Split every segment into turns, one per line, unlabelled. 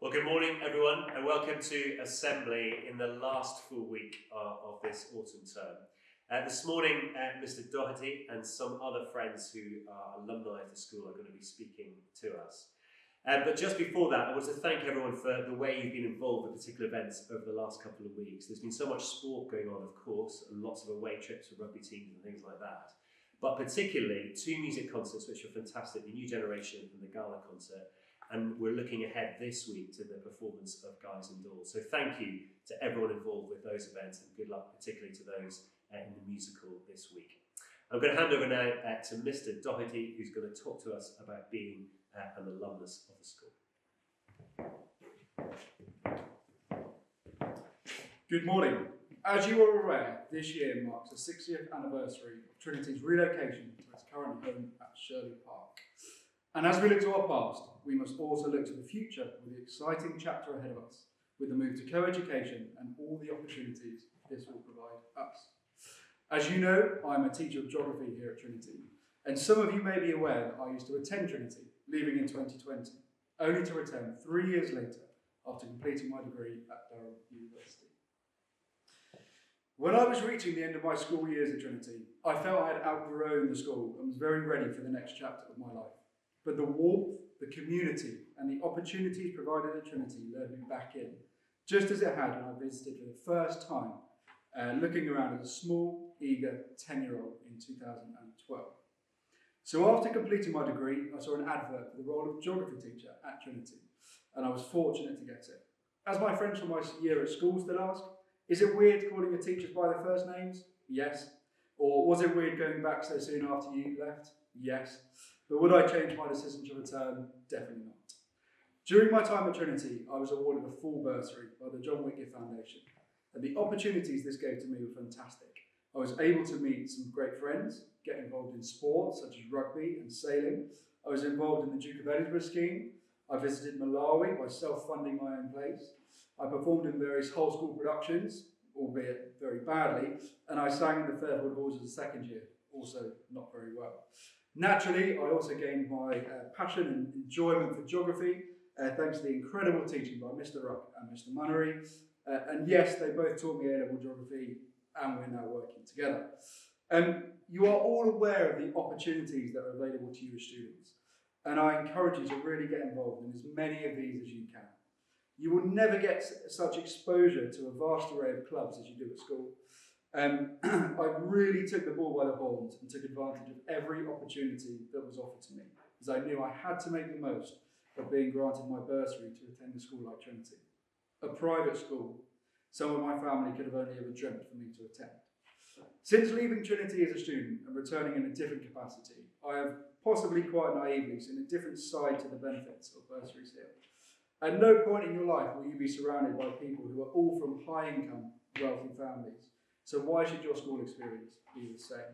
Well, good morning, everyone, and welcome to Assembly in the last full week of this autumn term. This morning, Mr. Doherty and some other friends who are alumni of the school are going to be speaking to us. But just before that, I want to thank everyone for the way you've been involved with particular events over the last couple of weeks. There's been so much sport going on, of course, and lots of away trips for rugby teams and things like that. But particularly, two music concerts which are fantastic, the New Generation and the Gala concert. And we're looking ahead this week to the performance of Guys and Dolls. So thank you to everyone involved with those events, and good luck particularly to those in the musical this week. I'm going to hand over now to Mr. Doherty, who's going to talk to us about being an alumnus of the school.
Good morning. As you are aware, this year marks the 60th anniversary of Trinity's relocation to its current home at Shirley Park. And as we look to our past, we must also look to the future with the exciting chapter ahead of us, with the move to co-education and all the opportunities this will provide us. As you know, I'm a teacher of geography here at Trinity, and some of you may be aware that I used to attend Trinity, leaving in 2020, only to return 3 years later after completing my degree at Durham University. When I was reaching the end of my school years at Trinity, I felt I had outgrown the school and was very ready for the next chapter of my life. But the warmth, the community, and the opportunities provided at Trinity lured me back in, just as it had when I visited for the first time, looking around as a small, eager 10-year-old in 2012. So after completing my degree, I saw an advert for the role of geography teacher at Trinity, and I was fortunate to get it. As my friends from my year at school still ask, is it weird calling your teachers by their first names? Yes. Or was it weird going back so soon after you left? Yes. But would I change my decision to return? Definitely not. During my time at Trinity, I was awarded a full bursary by the John Whitgift Foundation, and the opportunities this gave to me were fantastic. I was able to meet some great friends, get involved in sports such as rugby and sailing. I was involved in the Duke of Edinburgh scheme. I visited Malawi by self-funding my own place. I performed in various whole school productions, albeit very badly, and I sang in the Fairfield Halls as a second year, also not very well. Naturally, I also gained my passion and enjoyment for geography, thanks to the incredible teaching by Mr. Ruck and Mr. Munnery. And yes, they both taught me A-level geography, and we're now working together. You are all aware of the opportunities that are available to you as students, and I encourage you to really get involved in as many of these as you can. You will never get such exposure to a vast array of clubs as you do at school. I really took the bull by the horns and took advantage of every opportunity that was offered to me, as I knew I had to make the most of being granted my bursary to attend a school like Trinity. A private school, some of my family could have only ever dreamt for me to attend. Since leaving Trinity as a student and returning in a different capacity, I have possibly quite naively seen a different side to the benefits of bursaries here. At no point in your life will you be surrounded by people who are all from high-income, wealthy families. So why should your school experience be the same?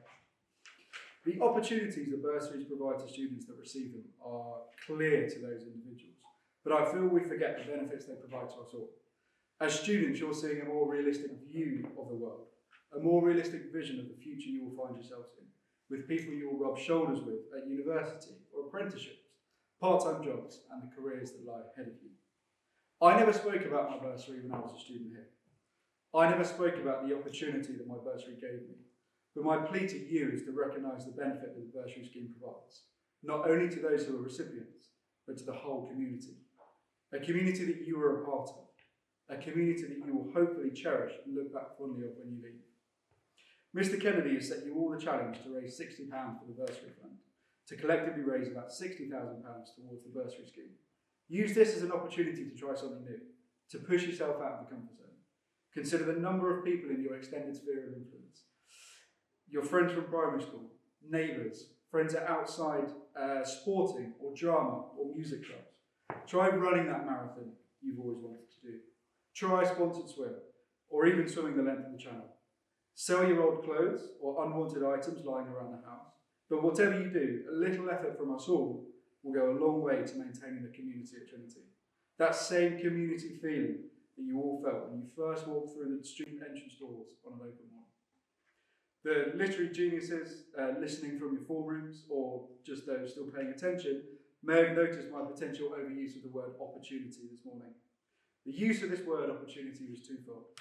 The opportunities that bursaries provide to students that receive them are clear to those individuals, but I feel we forget the benefits they provide to us all. As students, you're seeing a more realistic view of the world, a more realistic vision of the future you will find yourselves in, with people you will rub shoulders with at university or apprenticeships, part-time jobs, and the careers that lie ahead of you. I never spoke about my bursary when I was a student here. I never spoke about the opportunity that my bursary gave me, but my plea to you is to recognise the benefit that the bursary scheme provides, not only to those who are recipients, but to the whole community. A community that you are a part of, a community that you will hopefully cherish and look back fondly of when you leave. Mr. Kennedy has set you all the challenge to raise £60 for the Bursary Fund, to collectively raise about £60,000 towards the bursary scheme. Use this as an opportunity to try something new, to push yourself out of the comfort zone. Consider the number of people in your extended sphere of influence. Your friends from primary school, neighbours, friends at outside sporting or drama or music clubs. Try running that marathon you've always wanted to do. Try a sponsored swim, or even swimming the length of the channel. Sell your old clothes or unwanted items lying around the house. But whatever you do, a little effort from us all will go a long way to maintaining the community at Trinity. That same community feeling that you all felt when you first walked through the student entrance doors on an open morning. The literary geniuses listening from your form rooms, or just those still paying attention, may have noticed my potential overuse of the word opportunity this morning. The use of this word opportunity was twofold.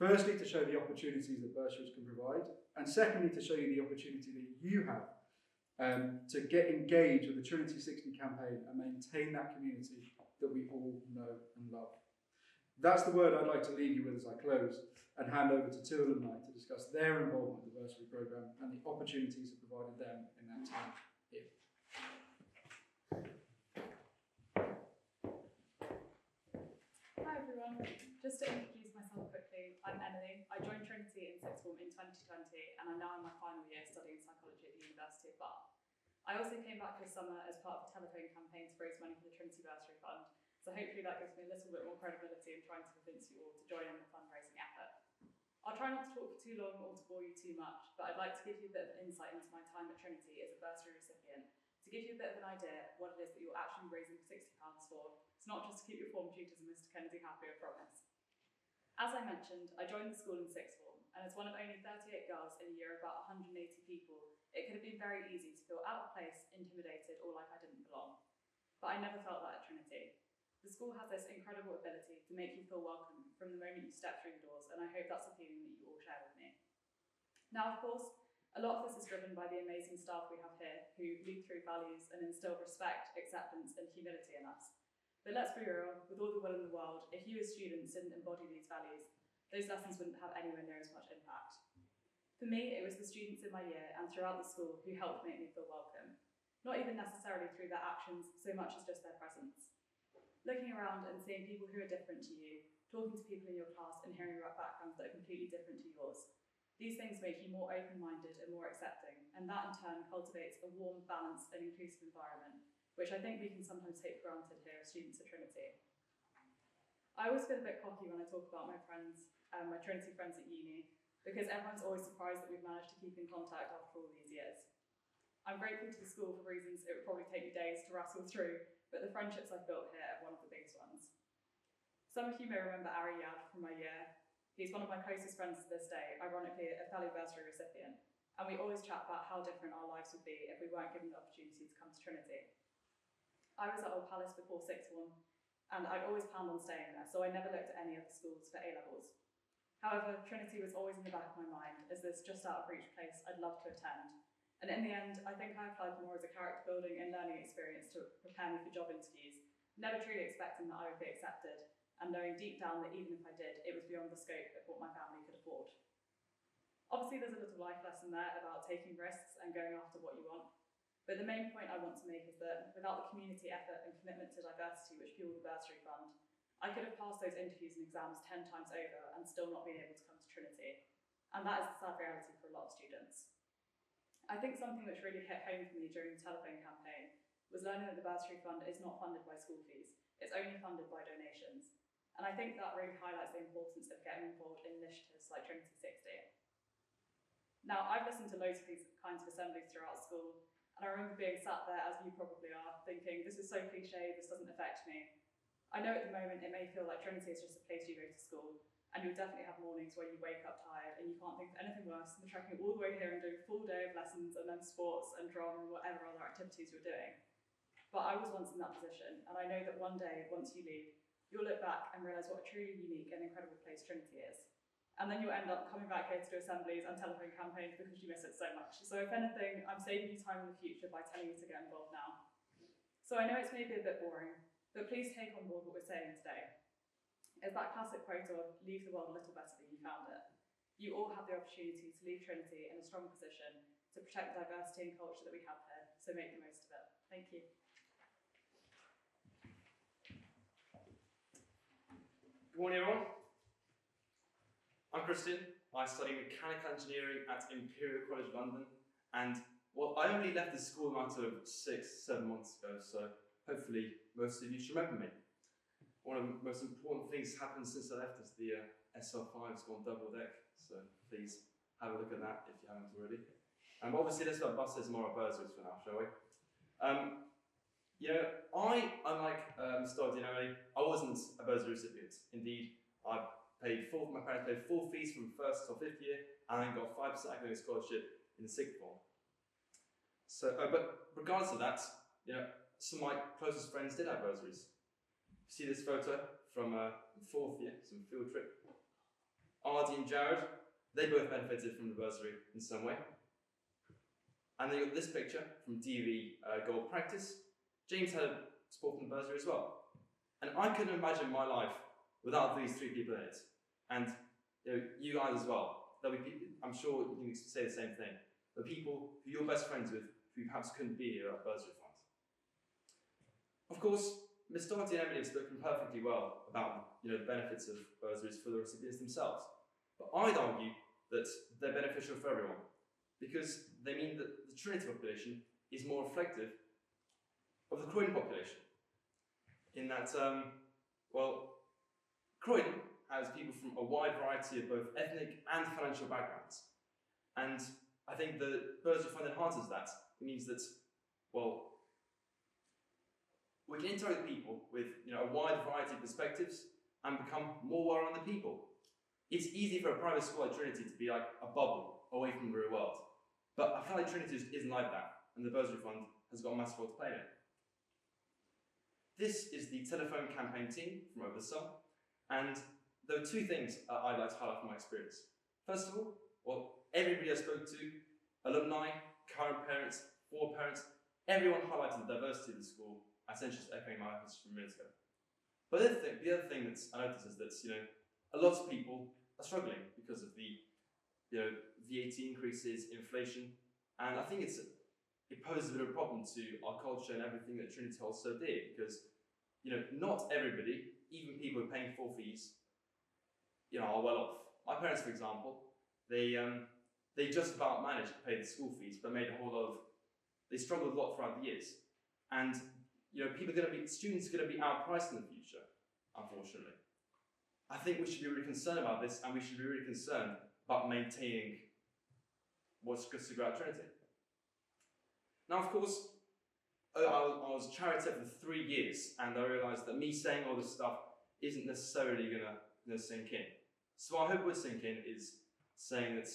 Firstly, to show the opportunities that bursaries can provide, and secondly, to show you the opportunity that you have to get engaged with the Trinity 60 campaign and maintain that community that we all know and love. That's the word I'd like to leave you with as I close, and hand over to two alumni to discuss their involvement with the bursary programme and the opportunities it provided them in their time here.
Hi everyone, just to introduce myself quickly, I'm Emily. I joined Trinity in sixth form in 2020 and I'm now in my final year studying psychology at the University of Bath. I also came back this summer as part of the telephone campaign to raise money for the Trinity Bursary Fund, so hopefully that gives me a little bit more credibility in trying to convince you all to join in the fundraising effort. I'll try not to talk for too long or to bore you too much, but I'd like to give you a bit of insight into my time at Trinity as a bursary recipient, to give you a bit of an idea of what it is that you're actually raising £60 for. It's not just to keep your form tutors and Mr. Kennedy happy, I promise. As I mentioned, I joined the school in sixth form, and as one of only 38 girls in a year of about 180 people, it could have been very easy to feel out of place, intimidated, or like I didn't belong. But I never felt that at Trinity. The school has this incredible ability to make you feel welcome from the moment you step through the doors, and I hope that's a feeling that you all share with me. Now, of course, a lot of this is driven by the amazing staff we have here who lead through values and instill respect, acceptance, and humility in us. But let's be real, with all the will in the world, if you as students didn't embody these values, those lessons wouldn't have anywhere near as much impact. For me, it was the students in my year and throughout the school who helped make me feel welcome. Not even necessarily through their actions, so much as just their presence. Looking around and seeing people who are different to you, talking to people in your class and hearing about backgrounds that are completely different to yours. These things make you more open-minded and more accepting, and that in turn cultivates a warm, balanced and inclusive environment, which I think we can sometimes take for granted here as students at Trinity. I always feel a bit cocky when I talk about my friends, my Trinity friends at uni, because everyone's always surprised that we've managed to keep in contact after all these years. I'm grateful to the school for reasons it would probably take me days to rattle through, but the friendships I've built here are one of the biggest ones. Some of you may remember Ari Yad from my year. He's one of my closest friends to this day, ironically a fellow bursary recipient, and we always chat about how different our lives would be if we weren't given the opportunity to come to Trinity. I was at Old Palace before sixth form, and I'd always planned on staying there, so I never looked at any other schools for A-levels. However, Trinity was always in the back of my mind as this just out of reach place I'd love to attend. And in the end, I think I applied more as a character building and learning experience to prepare me for job interviews, never truly expecting that I would be accepted, and knowing deep down that even if I did, it was beyond the scope of what my family could afford. Obviously, there's a little life lesson there about taking risks and going after what you want, but the main point I want to make is that without the community effort and commitment to diversity which fuel the Bursary Fund, I could have passed those interviews and exams 10 times over and still not been able to come to Trinity, and that is the sad reality for a lot of students. I think something which really hit home for me during the telephone campaign was learning that the Bursary Fund is not funded by school fees, it's only funded by donations. And I think that really highlights the importance of getting involved in initiatives like Trinity 60. Now, I've listened to loads of these kinds of assemblies throughout school, and I remember being sat there, as you probably are, thinking, this is so cliche, this doesn't affect me. I know at the moment it may feel like Trinity is just a place you go to school, and you'll definitely have mornings where you wake up tired and you can't think of anything worse than trekking all the way here and doing a full day of lessons and then sports and drama and whatever other activities you're doing. But I was once in that position, and I know that one day, once you leave, you'll look back and realise what a truly unique and incredible place Trinity is. And then you'll end up coming back here to do assemblies and telephone campaigns because you miss it so much. So if anything, I'm saving you time in the future by telling you to get involved now. So I know it's maybe a bit boring, but please take on board what we're saying today. It's that classic quote of, leave the world a little better than you found it. You all have the opportunity to leave Trinity in a strong position to protect the diversity and culture that we have here, so make the most of it. Thank you.
Good morning, everyone. I'm Kristian. I study mechanical engineering at Imperial College London, and well, I only left the school a matter of 6-7 months ago, so hopefully most of you should remember me. One of the most important things happened since I left is the SL5's gone double deck, so please have a look at that if you haven't already. Obviously, let's about buses and more bursaries for now, shall we? Unlike Mr. Doherty, I wasn't a bursary recipient. Indeed, my parents paid full fees from first till fifth year, and then got 5% academic scholarship in the sixth form. So, but regardless of that, some of my closest friends did have bursaries. See this photo from fourth year, some field trip. Ardy and Jared, they both benefited from the bursary in some way. And then you got this picture from DV Gold Practice. James had support from the bursary as well. And I couldn't imagine my life without these three people in it. And you guys as well. There'll be people, I'm sure you can say the same thing. The people who you're best friends with who perhaps couldn't be here at Bursary Fund. Of course, Ms. Doherty and Emily have spoken perfectly well about the benefits of bursaries for the recipients themselves. But I'd argue that they're beneficial for everyone because they mean that the Trinity population is more reflective of the Croydon population. In that, Croydon has people from a wide variety of both ethnic and financial backgrounds. And I think the Bursary Fund enhances that. It means that, we can interact with people with a wide variety of perspectives and become more well-rounded people. It's easy for a private school like Trinity to be like a bubble away from the real world. But I feel like Trinity isn't like that, and the Bursary Fund has got a massive role to play in it. This is the telephone campaign team from over the summer, and there are two things I'd like to highlight from my experience. First of all, everybody I spoke to, alumni, current parents, former parents, everyone highlighted the diversity of the school. Essentially just echoing my efforts from minutes ago. But the other thing that I noticed is that a lot of people are struggling because of the VAT increases, inflation, and I think it poses a bit of a problem to our culture and everything that Trinity holds so dear because not everybody, even people who are paying full fees, are well off. My parents, for example, they just about managed to pay the school fees, but they struggled a lot throughout the years, and students are going to be outpriced in the future, unfortunately. I think we should be really concerned about this, and we should be really concerned about maintaining what's good to go at Trinity. Now, of course, I was charity for 3 years, and I realised that me saying all this stuff isn't necessarily going to sink in. So what I hope would sink in is saying that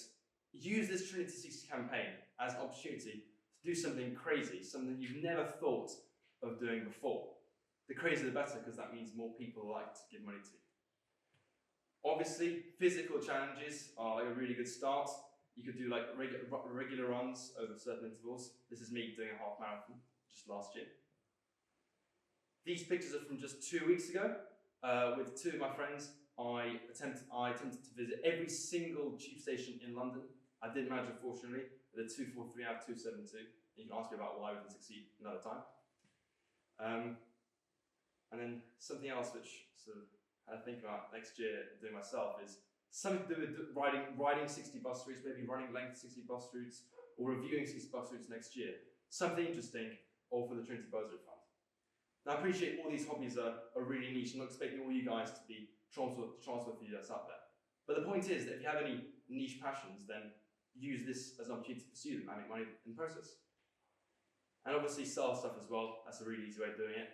use this Trinity T60 campaign as an opportunity to do something crazy, something you've never thought of doing before. The crazier the better, because that means more people like to give money to. Obviously, physical challenges are a really good start. You could do like regular runs over certain intervals. This is me doing a half marathon just last year. These pictures are from just 2 weeks ago. With two of my friends, I attempted to visit every single tube station in London. I didn't manage, unfortunately, with a 2:43 out of 2:72. You can ask me about why we didn't succeed another time. And then something else which sort of I think about next year doing myself is something to do with riding 60 bus routes, maybe running length 60 bus routes, or reviewing 60 bus routes next year. Something interesting, all for the Trinity Bursary Fund. Now I appreciate all these hobbies are really niche. I'm not expecting all you guys to be transfer for you that's out there. But the point is that if you have any niche passions, then use this as an opportunity to pursue them and make money in the process. And obviously sell stuff as well. That's a really easy way of doing it.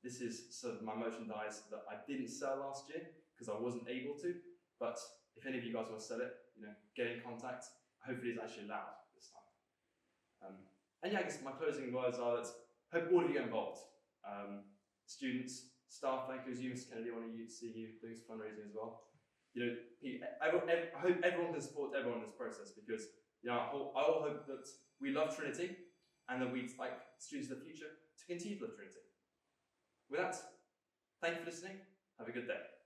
This is sort of my merchandise that I didn't sell last year because I wasn't able to. But if any of you guys want to sell it, get in contact. Hopefully it's actually allowed this time. And yeah, I guess my closing words are that I hope all of you get involved. Students, staff, thank you, Mr. Kennedy, I want to see you doing some fundraising as well. I hope everyone can support everyone in this process because I all hope that we love Trinity and that we'd like students in the future to continue to love Trinity. With that, thank you for listening. Have a good day.